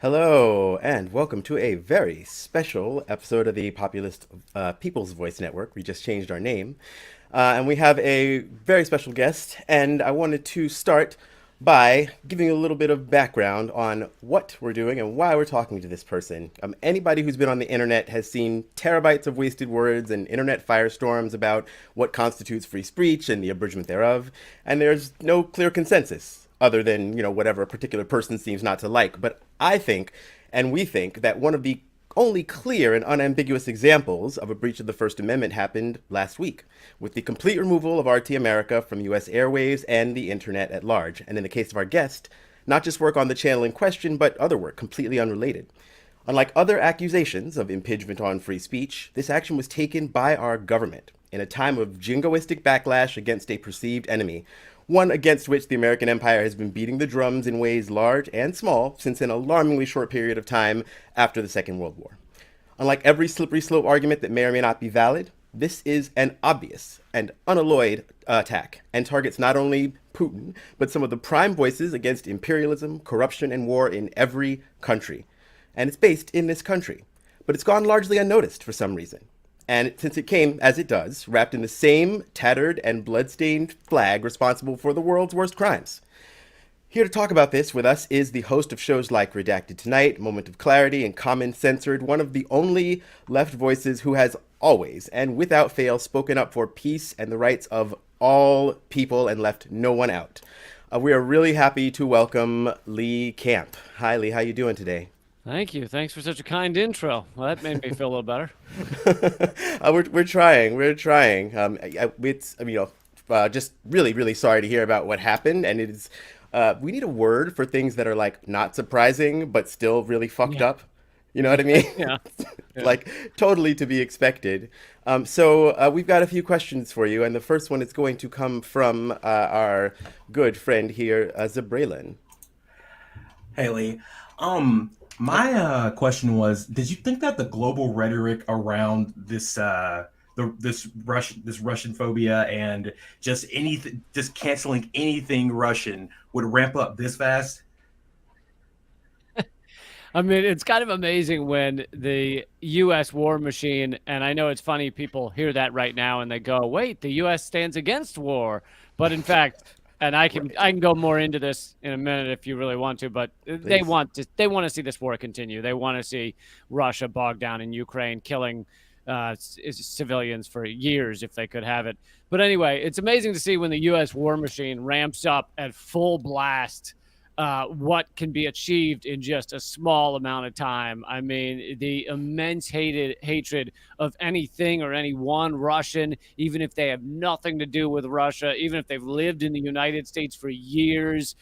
Hello, and welcome to a very special episode of the Populist People's Voice Network. We just changed our name. And we have a very special guest, and I wanted to start by giving you a little bit of background on what we're doing and why we're talking to this person. Anybody who's been on the internet has seen terabytes of wasted words and internet firestorms about what constitutes free speech and the abridgment thereof, and there's no clear consensus other than, whatever a particular person seems not to like. But I think, and we think, that one of the only clear and unambiguous examples of a breach of the First Amendment happened last week, with the complete removal of RT America from US airwaves and the internet at large. And in the case of our guest, not just work on the channel in question, but other work completely unrelated. Unlike other accusations of impingement on free speech, this action was taken by our government in a time of jingoistic backlash against a perceived enemy, one against which the American empire has been beating the drums in ways large and small since an alarmingly short period of time after the Second World War. Unlike every slippery slope argument that may or may not be valid, this is an obvious and unalloyed attack and targets not only Putin, but some of the prime voices against imperialism, corruption, and war in every country. And it's based in this country. But it's gone largely unnoticed for some reason. And since it came, as it does, wrapped in the same tattered and bloodstained flag responsible for the world's worst crimes. Here to talk about this with us is the host of shows like Redacted Tonight, Moment of Clarity, and Common Censored, one of the only left voices who has always and without fail spoken up for peace and the rights of all people and left no one out. We are really happy to welcome Lee Camp. Hi, Lee. How you doing today? Thank you. Thanks for such a kind intro. Well, that made me feel a little better. We're trying. We're trying. Just really sorry to hear about what happened, and it is. We need a word for things that are like not surprising but still really fucked Yeah. up. You know what I mean? Yeah. Yeah. Like totally to be expected. So we've got a few questions for you, and the first one is going to come from our good friend here, Zabraylan. Haley. My question was: did you think that the global rhetoric around this Russian phobia and just anything, just canceling anything Russian, would ramp up this fast? I mean, it's kind of amazing when the U.S. war machine, and I know it's funny people hear that right now and they go, wait, the U.S. stands against war. But in fact, and I can go more into this in a minute if you really want to, but Please. they want to see this war continue. They want to see Russia bogged down in Ukraine, killing civilians for years if they could have it. But anyway, it's amazing to see when the U.S. war machine ramps up at full blast what can be achieved in just a small amount of time. I mean, the immense hatred of anything or anyone Russian, even if they have nothing to do with Russia, even if they've lived in the United States for years,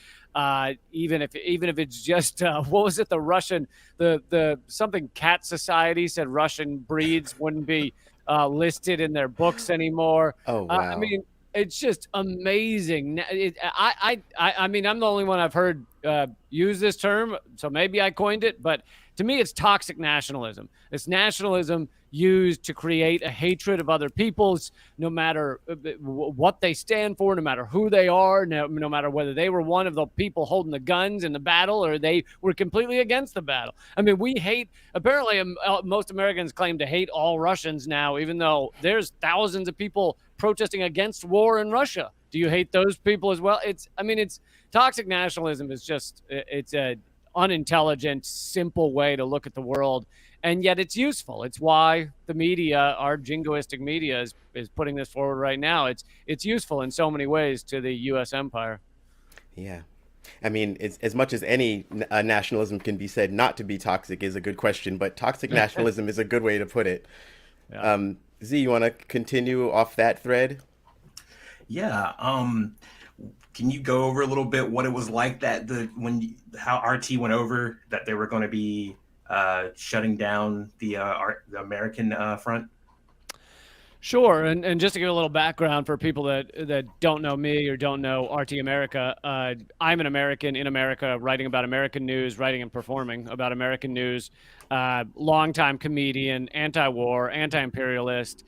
even if it's just what was it? The something cat society said Russian breeds wouldn't be listed in their books anymore. Oh I wow. mean, it's just amazing. I mean, I'm the only one I've heard use this term, so maybe I coined it. But to me, it's toxic nationalism. It's nationalism used to create a hatred of other peoples, no matter what they stand for, no matter who they are, no matter whether they were one of the people holding the guns in the battle or they were completely against the battle. I mean, we hate, apparently, most Americans claim to hate all Russians now, even though there's thousands of people protesting against war in Russia. Do you hate those people as well? It's toxic nationalism is just, it's a unintelligent, simple way to look at the world. And yet it's useful. It's why the media, our jingoistic media, is putting this forward right now. It's useful in so many ways to the U.S. empire. Yeah. I mean, it's, as much as any nationalism can be said not to be toxic is a good question, but toxic nationalism is a good way to put it. Yeah. Z, you want to continue off that thread? Yeah. Can you go over a little bit what it was like that how RT went over that they were going to be shutting down the American front? Sure, and just to give a little background for people that don't know me or don't know RT America, I'm an American in America, writing about American news, writing and performing about American news. Longtime comedian, anti-war, anti-imperialist.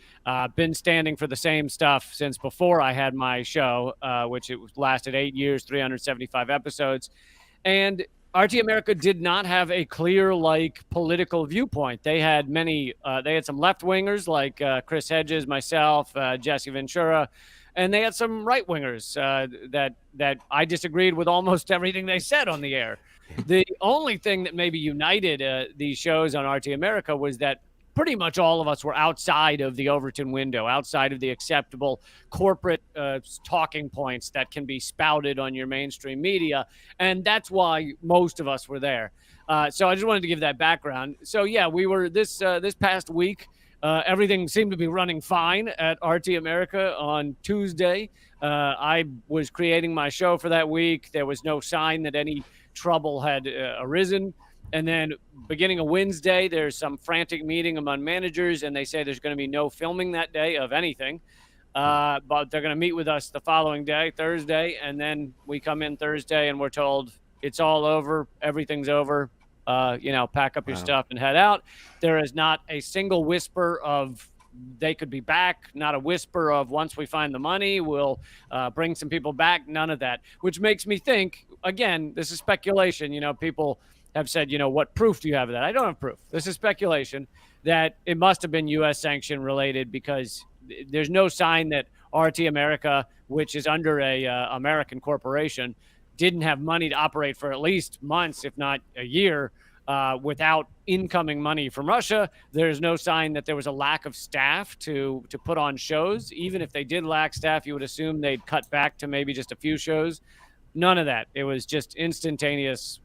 Been standing for the same stuff since before I had my show, which it lasted 8 years, 375 episodes, and RT America did not have a clear, like, political viewpoint. They had they had some left wingers like Chris Hedges, myself, Jesse Ventura, and they had some right wingers that I disagreed with almost everything they said on the air. The only thing that maybe united these shows on RT America was that pretty much all of us were outside of the Overton window, outside of the acceptable corporate talking points that can be spouted on your mainstream media. And that's why most of us were there. So I just wanted to give that background. So yeah, we were this past week. Everything seemed to be running fine at RT America on Tuesday. I was creating my show for that week. There was no sign that any trouble had arisen. And then beginning of Wednesday, there's some frantic meeting among managers, and they say there's going to be no filming that day of anything. But they're going to meet with us the following day, Thursday. And then we come in Thursday and we're told it's all over. Everything's over. Pack up your stuff and head out. There is not a single whisper of they could be back. Not a whisper of once we find the money, we'll bring some people back. None of that, which makes me think, again, this is speculation. People have said, what proof do you have of that? I don't have proof. This is speculation that it must have been U.S. sanction related, because there's no sign that RT America, which is under a American corporation, didn't have money to operate for at least months, if not a year, without incoming money from Russia. There's no sign that there was a lack of staff to put on shows. Even if they did lack staff, you would assume they'd cut back to maybe just a few shows. None of that. It was just instantaneous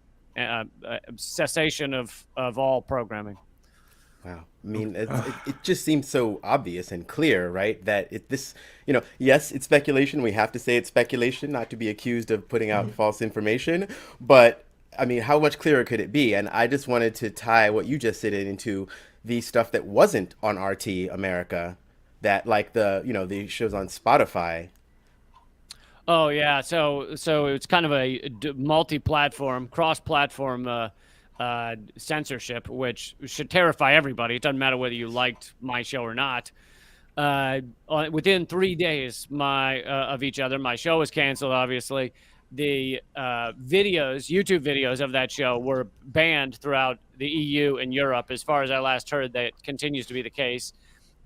cessation of all programming. Wow. I mean, it just seems so obvious and clear, right? That yes, it's speculation. We have to say it's speculation, not to be accused of putting out false information. But I mean, how much clearer could it be? And I just wanted to tie what you just said into the stuff that wasn't on RT America, that like the shows on Spotify. Oh yeah, so it's kind of a multi-platform, cross-platform censorship, which should terrify everybody. It doesn't matter whether you liked my show or not. Within 3 days, of each other, my show was canceled. Obviously, the YouTube videos of that show were banned throughout the EU and Europe. As far as I last heard, that continues to be the case.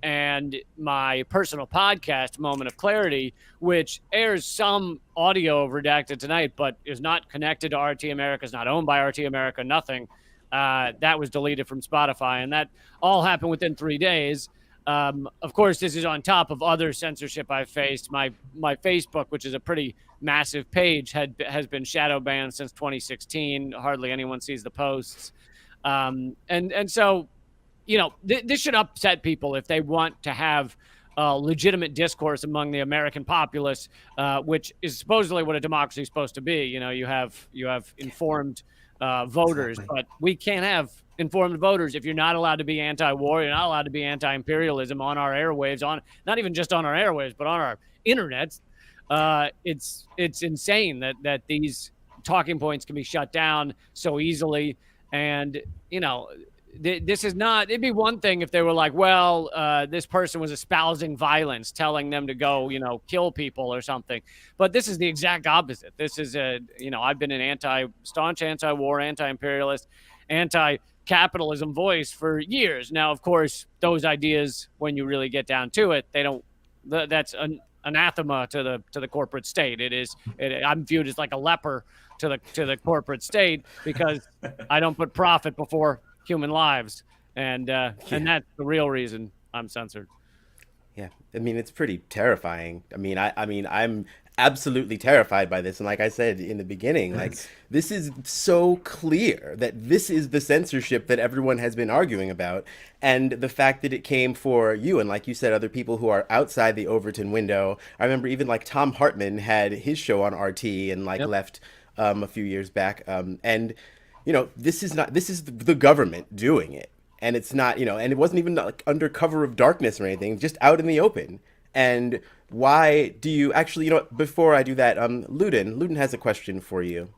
And my personal podcast, Moment of Clarity, which airs some audio of Redacted Tonight, but is not connected to RT America, is not owned by RT America, nothing. That was deleted from Spotify, and that all happened within 3 days. Of course, this is on top of other censorship I've faced. My Facebook, which is a pretty massive page, has been shadow banned since 2016. Hardly anyone sees the posts. And so, this should upset people if they want to have legitimate discourse among the American populace, which is supposedly what a democracy is supposed to be. You have informed voters, Exactly. but we can't have informed voters if you're not allowed to be anti-war, you're not allowed to be anti-imperialism on our airwaves, not even just on our airwaves, but on our internet. It's insane that these talking points can be shut down so easily. And, this is not, it'd be one thing if they were like, well, this person was espousing violence, telling them to go, kill people or something. But this is the exact opposite. This is I've been an staunch anti-war, anti-imperialist, anti-capitalism voice for years. Now, of course, those ideas, when you really get down to it, that's an anathema to the corporate state. I'm viewed as like a leper to the corporate state, because I don't put profit before human lives, and that's the real reason I'm censored. Yeah, I mean, it's pretty terrifying. I mean, I'm absolutely terrified by this. And like I said in the beginning, like, this is so clear that this is the censorship that everyone has been arguing about. And the fact that it came for you and, like you said, other people who are outside the Overton window. I remember even like Tom Hartman had his show on RT and left a few years back. And this is the government doing it. And it's not, and it wasn't even like under cover of darkness or anything, just out in the open. And why do you actually, before I do that, Ludin has a question for you.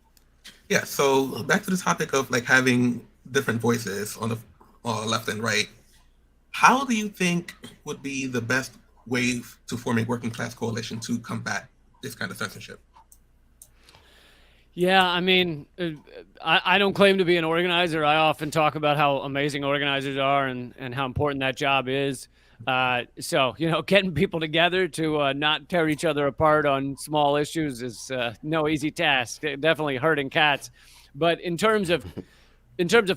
Yeah, so back to the topic of like having different voices on the left and right. How do you think would be the best way to form a working class coalition to combat this kind of censorship? Yeah, I mean, I don't claim to be an organizer. I often talk about how amazing organizers are and how important that job is. So, getting people together to not tear each other apart on small issues is no easy task. Definitely hurting cats. But in terms of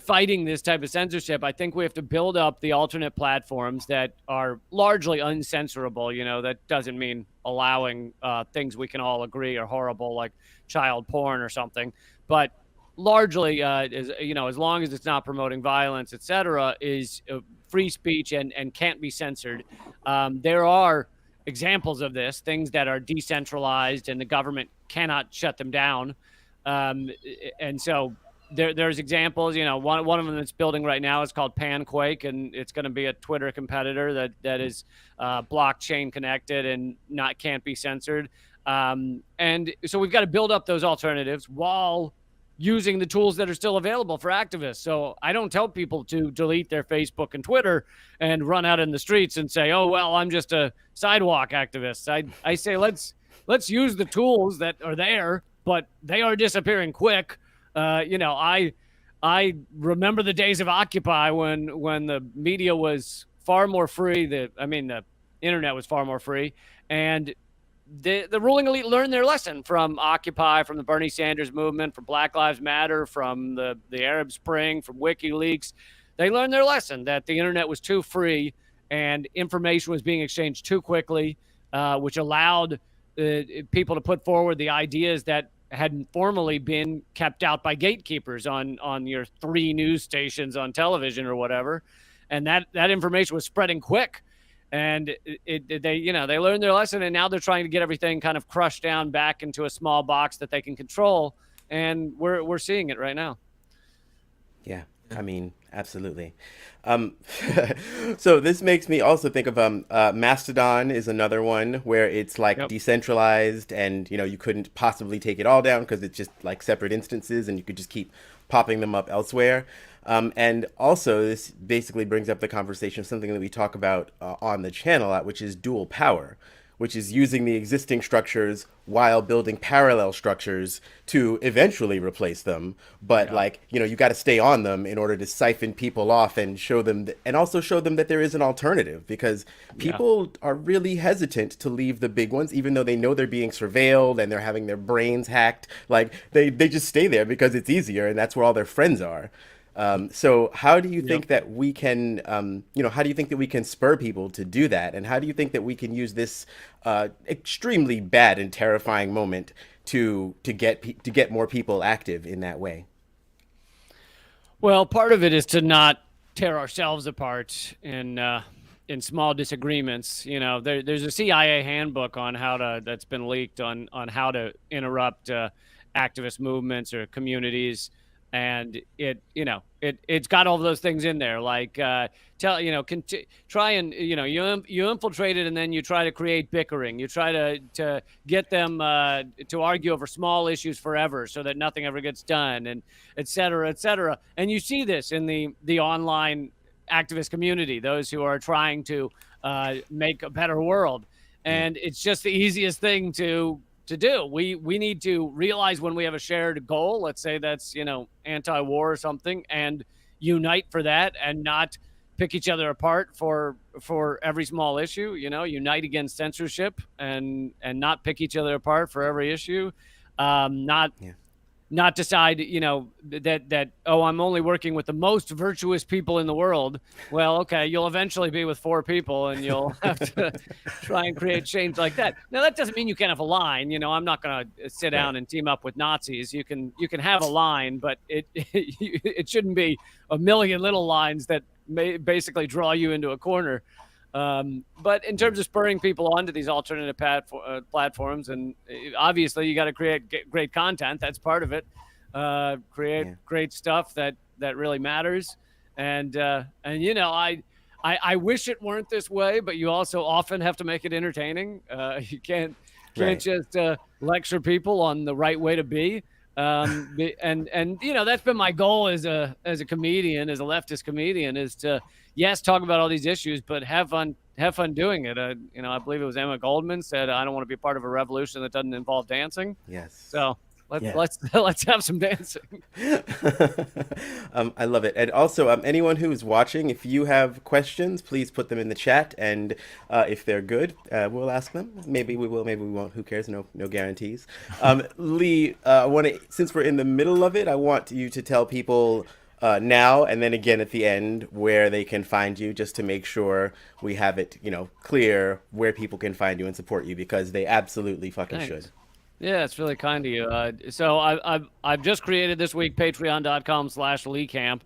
fighting this type of censorship, I think we have to build up the alternate platforms that are largely uncensorable. That doesn't mean allowing things we can all agree are horrible, like child porn or something, but largely, as long as it's not promoting violence, etc., is free speech and can't be censored. There are examples of this, things that are decentralized and the government cannot shut them down. And so there's examples. One of them that's building right now is called Panquake, and it's going to be a Twitter competitor that is blockchain connected and can't be censored. And so we've got to build up those alternatives while using the tools that are still available for activists. So I don't tell people to delete their Facebook and Twitter and run out in the streets and say, "Oh well, I'm just a sidewalk activist." I say let's use the tools that are there, but they are disappearing quick. I remember the days of Occupy when the media was far more free. The internet was far more free, and the ruling elite learned their lesson from Occupy, from the Bernie Sanders movement, from Black Lives Matter, from the Arab Spring, from WikiLeaks. They learned their lesson that the internet was too free and information was being exchanged too quickly, which allowed people to put forward the ideas that had formerly been kept out by gatekeepers on your 3 news stations on television or whatever. And that information was spreading quick. And they learned their lesson, and now they're trying to get everything kind of crushed down back into a small box that they can control. And we're seeing it right now. Yeah, I mean, absolutely. So this makes me also think of Mastodon is another one where it's like Yep. decentralized, and you couldn't possibly take it all down because it's just like separate instances, and you could just keep popping them up elsewhere. And also, this basically brings up the conversation of something that we talk about on the channel, which is dual power, which is using the existing structures while building parallel structures to eventually replace them. But you got to stay on them in order to siphon people off and show them, and also show them that there is an alternative, because people are really hesitant to leave the big ones, even though they know they're being surveilled and they're having their brains hacked. Like they just stay there because it's easier and that's where all their friends are. So how do you think that we can, how do you think that we can spur people to do that? And how do you think that we can use this extremely bad and terrifying moment to get more people active in that way? Well, part of it is to not tear ourselves apart in small disagreements. There's a CIA handbook on that's been leaked on how to interrupt activist movements or communities, and it's got all of those things in there, like try and you infiltrate it, and then you try to create bickering, you try to get them to argue over small issues forever so that nothing ever gets done, and et cetera, and you see this in the online activist community, those who are trying to make a better world. And it's just the easiest thing to do. We need to realize when we have a shared goal, let's say that's, anti-war or something, and unite for that and not pick each other apart for every small issue. Unite against censorship and not pick each other apart for every issue. Not decide, that, oh, I'm only working with the most virtuous people in the world. Well, okay, you'll eventually be with 4 people, and you'll have to try and create change like that. Now, that doesn't mean you can't have a line. I'm not going to sit down and team up with Nazis. You can have a line, but it shouldn't be a million little lines that may basically draw you into a corner. But in terms of spurring people onto these alternative platforms, and obviously you got to create great content. That's part of it. Create great stuff that really matters. And I wish it weren't this way, but you also often have to make it entertaining. You can't just lecture people on the right way to be. And that's been my goal as a comedian, as a leftist comedian, is to talk about all these issues, but have fun doing it. I believe it was Emma Goldman said, "I don't want to be part of a revolution that doesn't involve dancing." Yes. So Yeah. Let's have some dancing. I love it. And also, anyone who's watching, if you have questions, please put them in the chat. And if they're good, we'll ask them. Maybe we will, maybe we won't. Who cares? No guarantees. Lee, since we're in the middle of it, I want you to tell people now and then again at the end where they can find you, just to make sure we have it, clear where people can find you and support you, because they absolutely fucking Thanks. should. Yeah, it's really kind of you. So I've just created this week patreon.com/LeeCamp.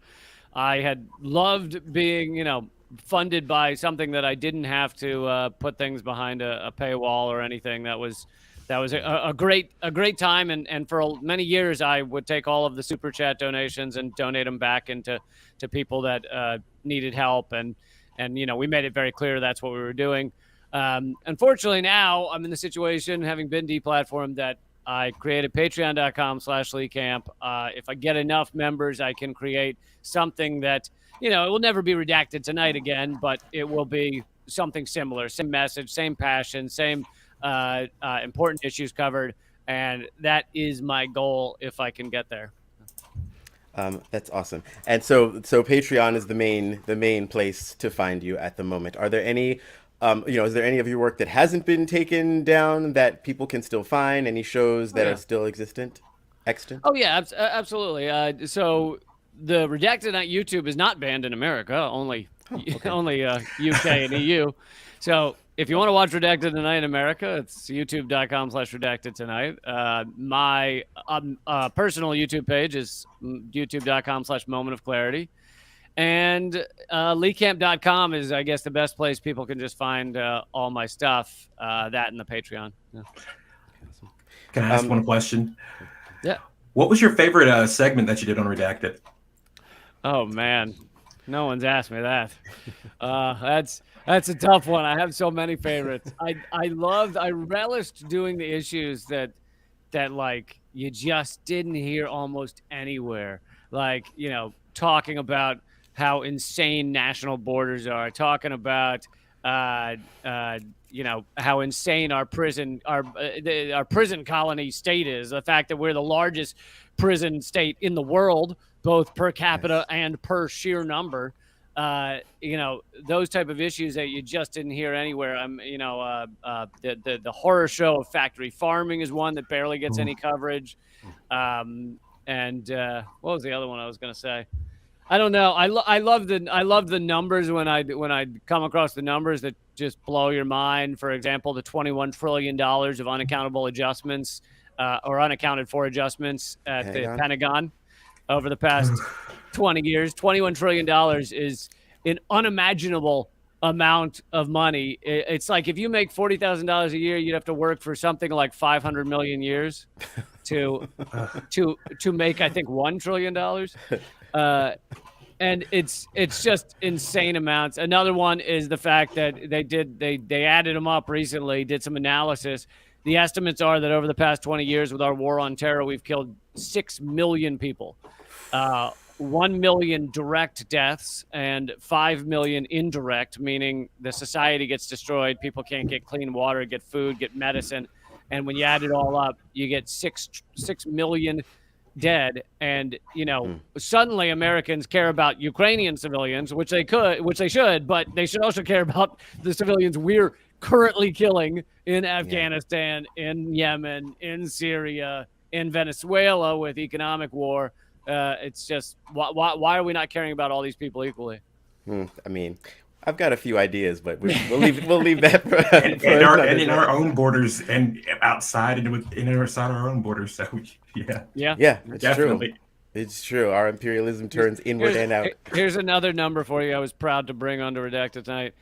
I had loved being, funded by something that I didn't have to put things behind a paywall or anything. That was a great time, and for many years I would take all of the super chat donations and donate them back into people that needed help, and we made it very clear that's what we were doing. Unfortunately, now I'm in the situation, having been deplatformed, that I created patreon.com/LeeCamp. If I get enough members, I can create something that, it will never be redacted tonight again, but it will be something similar, same message, same passion, same important issues covered. And that is my goal if I can get there. That's awesome. And so Patreon is the main place to find you at the moment. Are there any is there any of your work that hasn't been taken down that people can still find? Any shows that are still extant? Oh yeah, absolutely. So the Redacted on YouTube is not banned in America, only UK and EU. So if you want to watch Redacted Tonight in America, it's youtube.com/redacted tonight. My personal YouTube page is youtube.com/moment of clarity. And leecamp.com is, I guess, the best place people can just find all my stuff, that and the Patreon. Yeah. Can I ask one question? Yeah. What was your favorite segment that you did on Redacted? Oh, man. No one's asked me that. That's a tough one. I have so many favorites. I relished doing the issues that like you just didn't hear almost anywhere. Like, talking about how insane national borders are, talking about how insane our prison colony state is, the fact that we're the largest prison state in the world, both per capita and per sheer number. Those type of issues that you just didn't hear anywhere. The horror show of factory farming is one that barely gets any coverage. And what was the other one I was going to say? I don't know. I love the numbers when I come across the numbers that just blow your mind. For example, the $21 trillion of unaccountable adjustments or unaccounted for adjustments at the Pentagon over the past 20 years. $21 trillion is an unimaginable amount of money. It's like if you make $40,000 a year, you'd have to work for something like 500 million years to make, I think, $1 trillion. And it's just insane amounts. Another one is the fact that they added them up recently, did some analysis. The estimates are that over the past 20 years with our war on terror, we've killed 6 million people. 1 million direct deaths and 5 million indirect, meaning the society gets destroyed. People can't get clean water, get food, get medicine. And when you add it all up, you get 6 million dead. And, suddenly Americans care about Ukrainian civilians, which they should, but they should also care about the civilians we're currently killing in Afghanistan, in Yemen, in Syria, in Venezuela with economic war. It's just, why are we not caring about all these people equally? I mean, I've got a few ideas, but we'll leave that for in our own borders and outside and inside our own borders. So yeah, it's definitely true. It's true. Our imperialism turns inward and out. Here's another number for you. I was proud to bring onto Redacted tonight.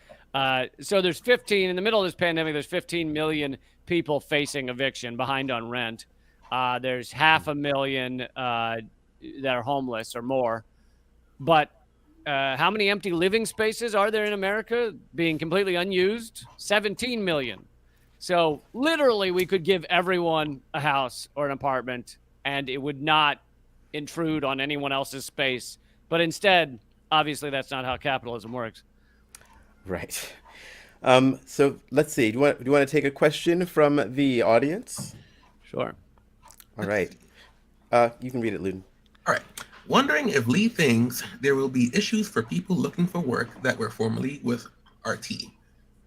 So there's 15 in the middle of this pandemic. There's 15 million people facing eviction, behind on rent. There's 500,000 that are homeless or more. But how many empty living spaces are there in America being completely unused? 17 million. So literally we could give everyone a house or an apartment and it would not intrude on anyone else's space. But instead, obviously that's not how capitalism works. Right. So let's see. Do you want to take a question from the audience? Sure. All right. You can read it, Luden. All right. Wondering if Lee thinks there will be issues for people looking for work that were formerly with RT.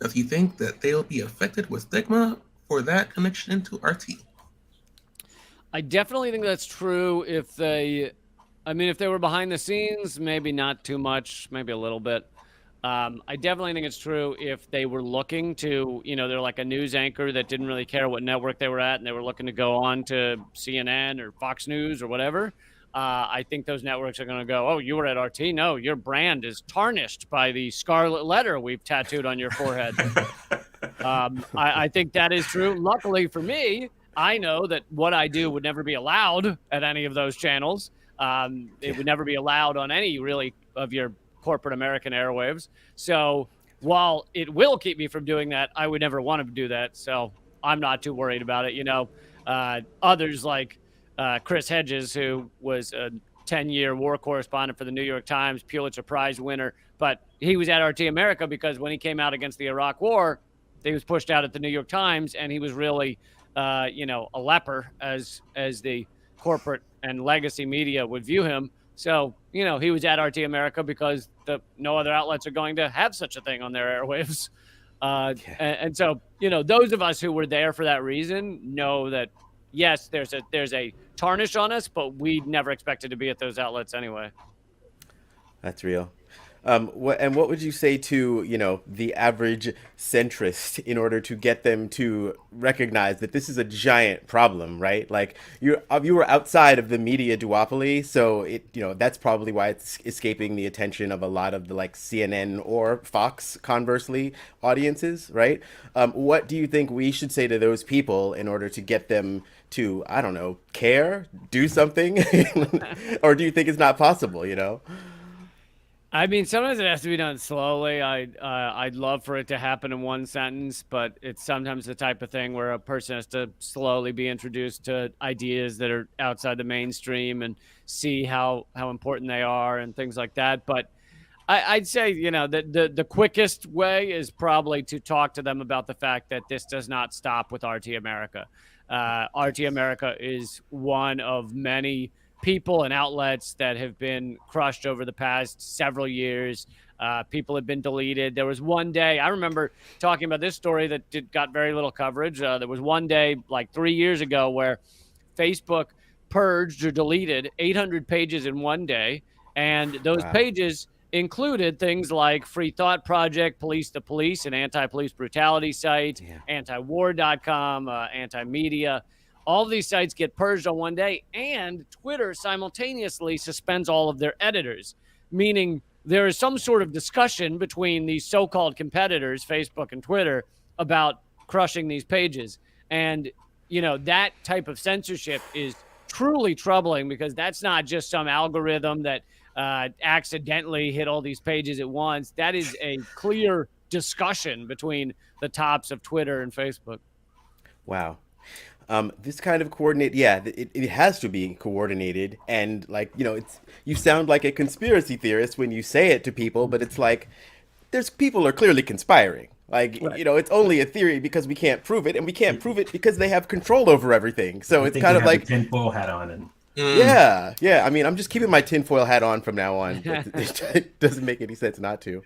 Does he think that they'll be affected with stigma for that connection to RT? I definitely think that's true if they were behind the scenes, maybe not too much, maybe a little bit. I definitely think it's true if they were looking to, they're like a news anchor that didn't really care what network they were at and they were looking to go on to CNN or Fox News or whatever. I think those networks are going to go, oh, you were at RT? No, your brand is tarnished by the scarlet letter we've tattooed on your forehead. I think that is true. Luckily for me, I know that what I do would never be allowed at any of those channels. It would never be allowed on any really of your corporate American airwaves. So while it will keep me from doing that, I would never want to do that. So I'm not too worried about it. Others like Chris Hedges, who was a 10-year war correspondent for the New York Times, Pulitzer Prize winner, but he was at RT America because when he came out against the Iraq War, he was pushed out at the New York Times, and he was really, a leper as the corporate and legacy media would view him. So, he was at RT America because no other outlets are going to have such a thing on their airwaves. And so, those of us who were there for that reason know that, yes, there's a tarnish on us, but we never expected to be at those outlets anyway. That's real. What would you say to, the average centrist in order to get them to recognize that this is a giant problem, right? Like you were outside of the media duopoly, so that's probably why it's escaping the attention of a lot of the like CNN or Fox, conversely, audiences, right? What do you think we should say to those people in order to get them to, I don't know, care, do something, or do you think it's not possible? I mean, sometimes it has to be done slowly. I'd love for it to happen in one sentence, but it's sometimes the type of thing where a person has to slowly be introduced to ideas that are outside the mainstream and see how important they are and things like that. But I'd say, the quickest way is probably to talk to them about the fact that this does not stop with RT America. RT America is one of many people and outlets that have been crushed over the past several years. People have been deleted. There was one day, I remember talking about this story that got very little coverage. There was one day like 3 years ago where Facebook purged or deleted 800 pages in one day. And those pages included things like Free Thought Project, Police the Police, an anti-police brutality site, antiwar.com, anti-media. All of these sites get purged on one day, and Twitter simultaneously suspends all of their editors, meaning there is some sort of discussion between these so-called competitors, Facebook and Twitter, about crushing these pages. And, that type of censorship is truly troubling because that's not just some algorithm that accidentally hit all these pages at once. That is a clear discussion between the tops of Twitter and Facebook. Wow. This kind of coordinate, it has to be coordinated. And you sound like a conspiracy theorist when you say it to people, but it's like, people are clearly conspiring. Like, right. It's only a theory because we can't prove it, and we can't prove it because they have control over everything. So it's kind of like tinfoil hat on and. Yeah. I mean, I'm just keeping my tinfoil hat on from now on. It doesn't make any sense not to.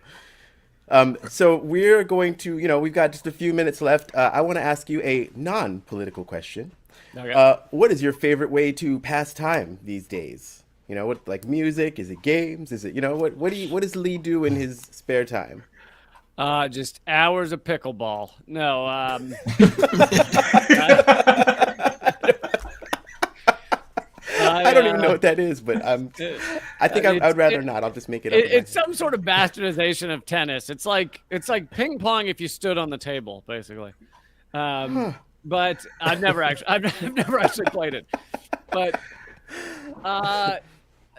So we're going to, we've got just a few minutes left. I want to ask you a non-political question. Okay. What is your favorite way to pass time these days? What, like music? Is it games? Is it, what does Lee do in his spare time? Just hours of pickleball. No, I don't even know what that is, but I think I'd rather not. I'll just make it up. It's some sort of bastardization of tennis. It's like ping pong if you stood on the table, basically. But I've never actually played it. But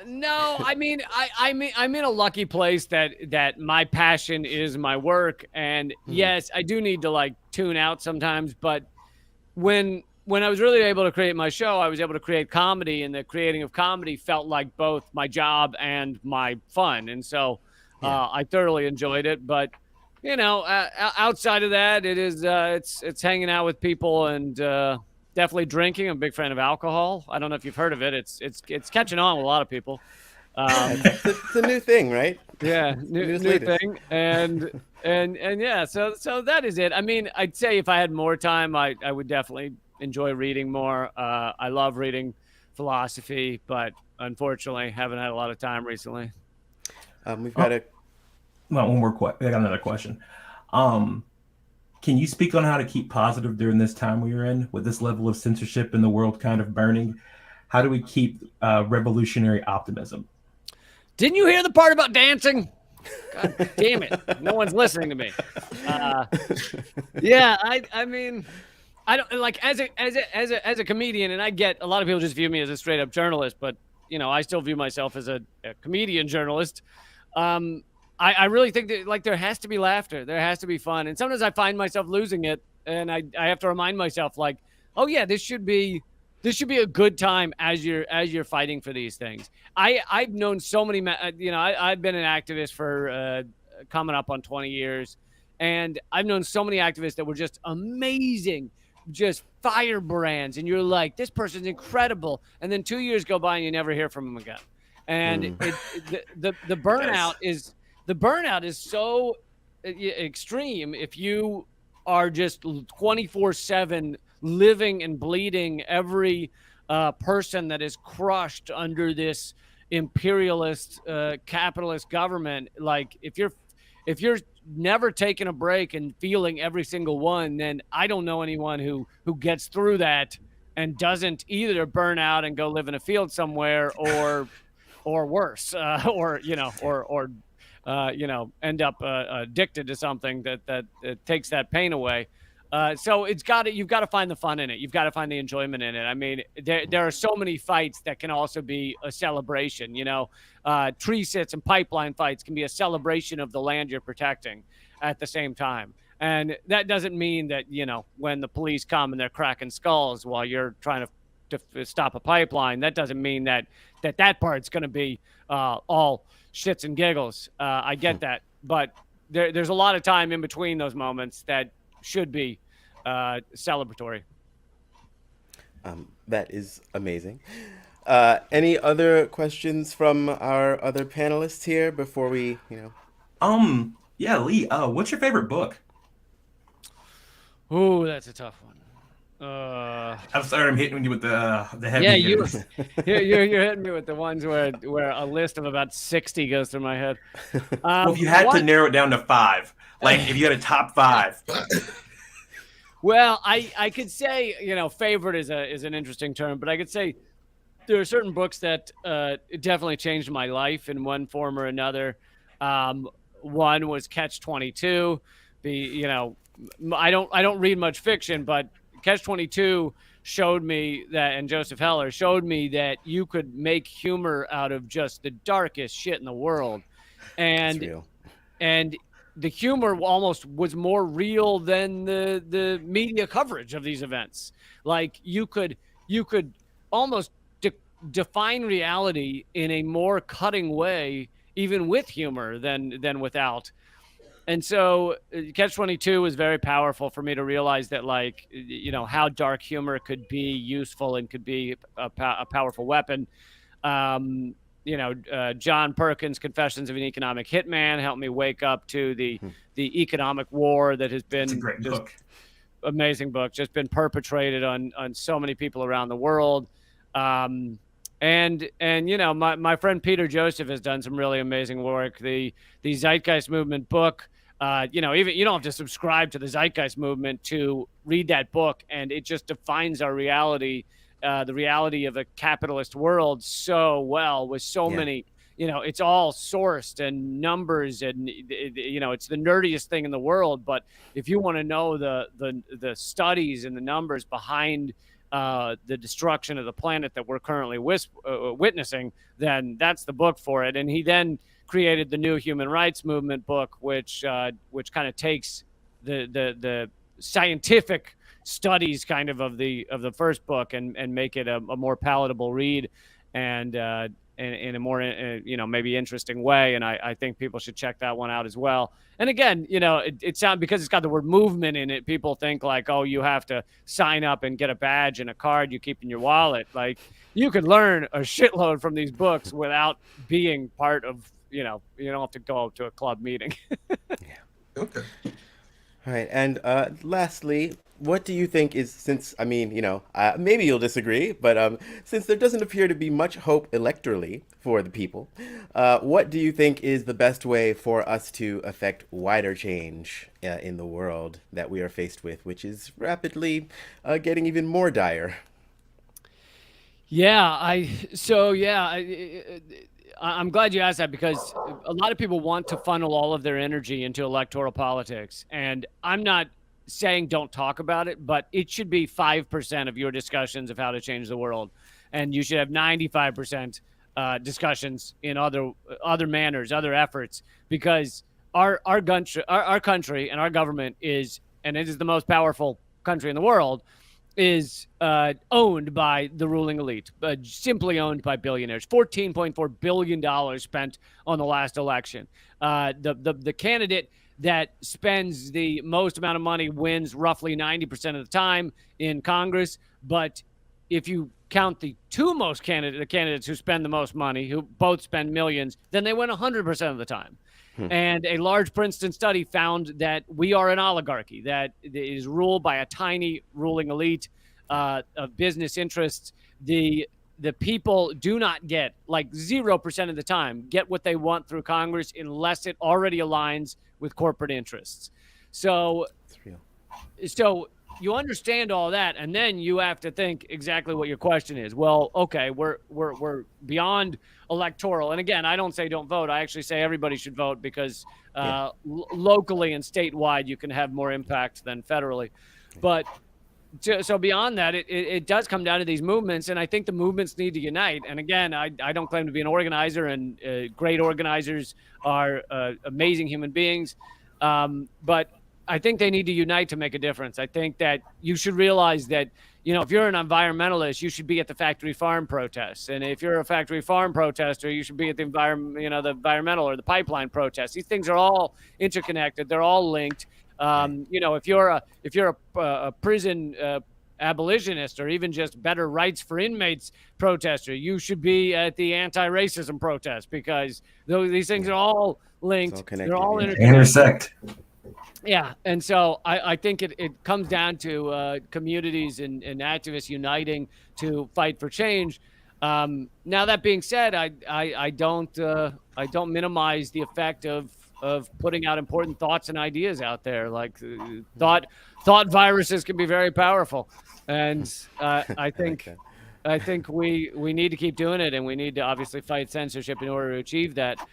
no, I mean I'm in a lucky place that my passion is my work, and yes, I do need to tune out sometimes, but when I was really able to create my show, I was able to create comedy, and the creating of comedy felt like both my job and my fun. And so I thoroughly enjoyed it. But, outside of that, it is it's hanging out with people and, definitely drinking. I'm a big fan of alcohol. I don't know if you've heard of it. It's catching on with a lot of people. It's a new thing, right? Yeah, Newest new latest. thing, and yeah. So that is it. I mean, I'd say if I had more time, I would definitely enjoy reading more. I love reading philosophy, but unfortunately, haven't had a lot of time recently. We've got a Well, one more question. I got another question. Can you speak on how to keep positive during this time we're in with this level of censorship and the world kind of burning? How do we keep revolutionary optimism? Didn't you hear the part about dancing? God damn it! No one's listening to me. Yeah, I mean, I don't like as a comedian, and I get a lot of people just view me as a straight up journalist, but I still view myself as a comedian journalist. I really think that like there has to be laughter, there has to be fun, and sometimes I find myself losing it, and I have to remind myself like, oh yeah, this should be a good time as you're fighting for these things. I've known so many, I've been an activist for coming up on 20 years, and I've known so many activists that were just amazing, just firebrands, and you're like, this person's incredible, and then 2 years go by and you never hear from them again, and the burnout is so extreme if you are just 24/7 living and bleeding every person that is crushed under this imperialist capitalist government. Like if you're never taking a break and feeling every single one, then I don't know anyone who gets through that and doesn't either burn out and go live in a field somewhere or worse, or end up addicted to something that takes that pain away. So you've got to find the fun in it. You've got to find the enjoyment in it. I mean, there are so many fights that can also be a celebration. Tree sits and pipeline fights can be a celebration of the land you're protecting at the same time. And that doesn't mean that, when the police come and they're cracking skulls while you're trying to stop a pipeline, that doesn't mean that part's going to be all shits and giggles. I get that. But there's a lot of time in between those moments that should be celebratory. That is amazing. Any other questions from our other panelists here before we, Yeah, Lee, what's your favorite book? Ooh, that's a tough one. I'm sorry, I'm hitting you with the heavy hitters. You're hitting me with the ones where a list of about 60 goes through my head. Well, if you had to narrow it down to 5, like if you had a top 5. Well, I could say, favorite is an interesting term, but I could say there are certain books that definitely changed my life in one form or another. One was Catch-22. I don't read much fiction, but Catch-22 showed me that, and Joseph Heller showed me that you could make humor out of just the darkest shit in the world, and the humor almost was more real than the media coverage of these events. Like you could almost define reality in a more cutting way, even with humor than without. And so Catch-22 was very powerful for me to realize that, like, how dark humor could be useful and could be a powerful weapon. John Perkins' Confessions of an Economic Hitman helped me wake up to the economic war that has been It's a great book. Amazing book, just been perpetrated on so many people around the world. And my friend Peter Joseph has done some really amazing work. The Zeitgeist Movement book, even you don't have to subscribe to the Zeitgeist Movement to read that book, and it just defines our reality, the reality of a capitalist world so well, with so many, it's all sourced and numbers, and it's the nerdiest thing in the world. But if you want to know the studies and the numbers behind the destruction of the planet that we're currently witnessing, then that's the book for it. And he then created the New Human Rights Movement book, which kind of takes the scientific studies kind of the first book and make it a more palatable read. And in a more, maybe interesting way. And I think people should check that one out as well. And again, it sounds, because it's got the word movement in it, people think like, oh, you have to sign up and get a badge and a card you keep in your wallet. Like, you could learn a shitload from these books without being part of, you don't have to go to a club meeting. Yeah. Okay. All right. And lastly, what do you think is, since, I mean, maybe you'll disagree, but since there doesn't appear to be much hope electorally for the people, what do you think is the best way for us to affect wider change in the world that we are faced with, which is rapidly getting even more dire? Yeah, I'm glad you asked that, because a lot of people want to funnel all of their energy into electoral politics. And I'm not saying don't talk about it, but it should be 5% of your discussions of how to change the world. And you should have 95% discussions in other manners, other efforts, because our country and our government is, and it is the most powerful country in the world, is owned by the ruling elite, simply owned by billionaires. $14.4 billion spent on the last election. The candidate that spends the most amount of money wins roughly 90% of the time in Congress. But if you count the two most candidates who spend the most money, who both spend millions, then they win 100% of the time. And a large Princeton study found that we are an oligarchy that is ruled by a tiny ruling elite of business interests. The people do not get, like 0% of the time, get what they want through Congress unless it already aligns with corporate interests. So you understand all that, and then you have to think exactly what your question is. Well, okay, we're beyond electoral. And again, I don't say don't vote. I actually say everybody should vote, because locally and statewide you can have more impact than federally. But so beyond that, it does come down to these movements, and I think the movements need to unite. And again, I don't claim to be an organizer, and great organizers are amazing human beings, but I think they need to unite to make a difference. I think that you should realize that, if you're an environmentalist, you should be at the factory farm protests. And if you're a factory farm protester, you should be at the the environmental or the pipeline protests. These things are all interconnected. They're all linked. If you're a prison abolitionist, or even just better rights for inmates protester, you should be at the anti-racism protest, because these things are all linked. They're all interconnected. Intersect. Yeah, and so I think it comes down to communities and activists uniting to fight for change. Now, that being said, I don't minimize the effect of putting out important thoughts and ideas out there. Like thought viruses can be very powerful, and I think we need to keep doing it, and we need to obviously fight censorship in order to achieve that.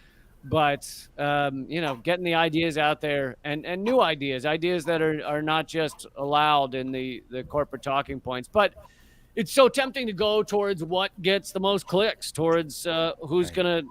But getting the ideas out there, and new ideas that are not just allowed in the corporate talking points. But it's so tempting to go towards what gets the most clicks, towards who's gonna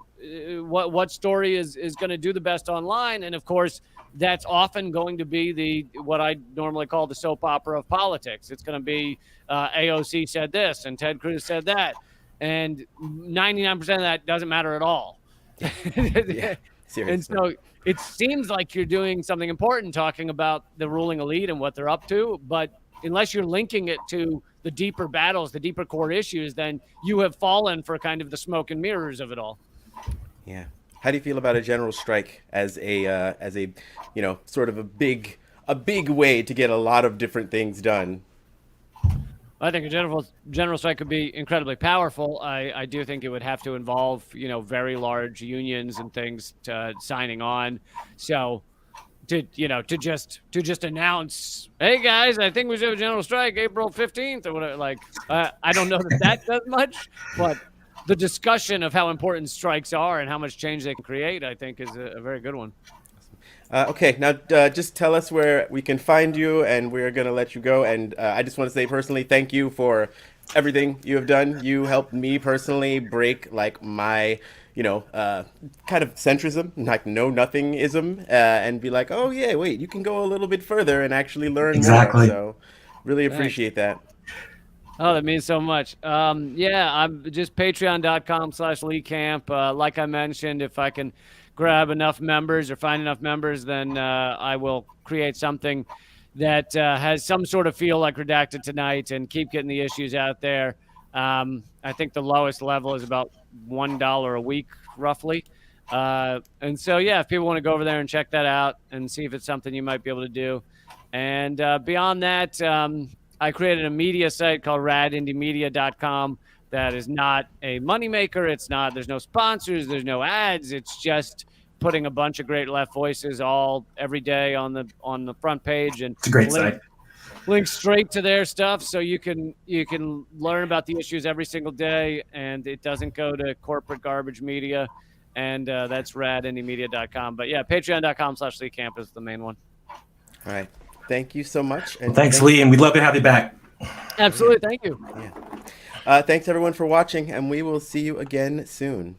what story is gonna do the best online. And of course, that's often going to be what I normally call the soap opera of politics. It's going to be AOC said this and Ted Cruz said that, and 99% of that doesn't matter at all. Yeah, seriously. And so it seems like you're doing something important, talking about the ruling elite and what they're up to, but unless you're linking it to the deeper battles, the deeper core issues, then you have fallen for kind of the smoke and mirrors of it all. Yeah. How do you feel about a general strike as a sort of a big way to get a lot of different things done? I think a general strike could be incredibly powerful. I do think it would have to involve, very large unions and things signing on. So to just announce, hey guys, I think we should have a general strike April 15th or whatever. Like, I don't know that does much, but the discussion of how important strikes are and how much change they can create, I think, is a very good one. Okay, now just tell us where we can find you, and we're going to let you go. And I just want to say personally, thank you for everything you have done. You helped me personally break like my, kind of centrism, like know-nothingism, and be like, oh yeah, wait, you can go a little bit further and actually learn more. So really appreciate that. Oh, that means so much. Yeah, I'm just patreon.com/LeeCamp. Like I mentioned, if I can grab enough members or find enough members, then I will create something that has some sort of feel like Redacted Tonight and keep getting the issues out there. I think the lowest level is about $1 a week, roughly. And so, yeah, if people want to go over there and check that out and see if it's something you might be able to do. And beyond that, I created a media site called radindiemedia.com that is not a moneymaker. It's not, there's no sponsors, there's no ads. It's just putting a bunch of great left voices all every day on the front page, and It's a great site. Link straight to their stuff, so you can learn about the issues every single day, and it doesn't go to corporate garbage media. And that's radindiemedia.com. But yeah, patreon.com/LeeCamp is the main one. All right. Thank you so much. And Thanks, Lee, and we'd love to have you back. Absolutely. Thank you. Thanks everyone for watching, and we will see you again soon.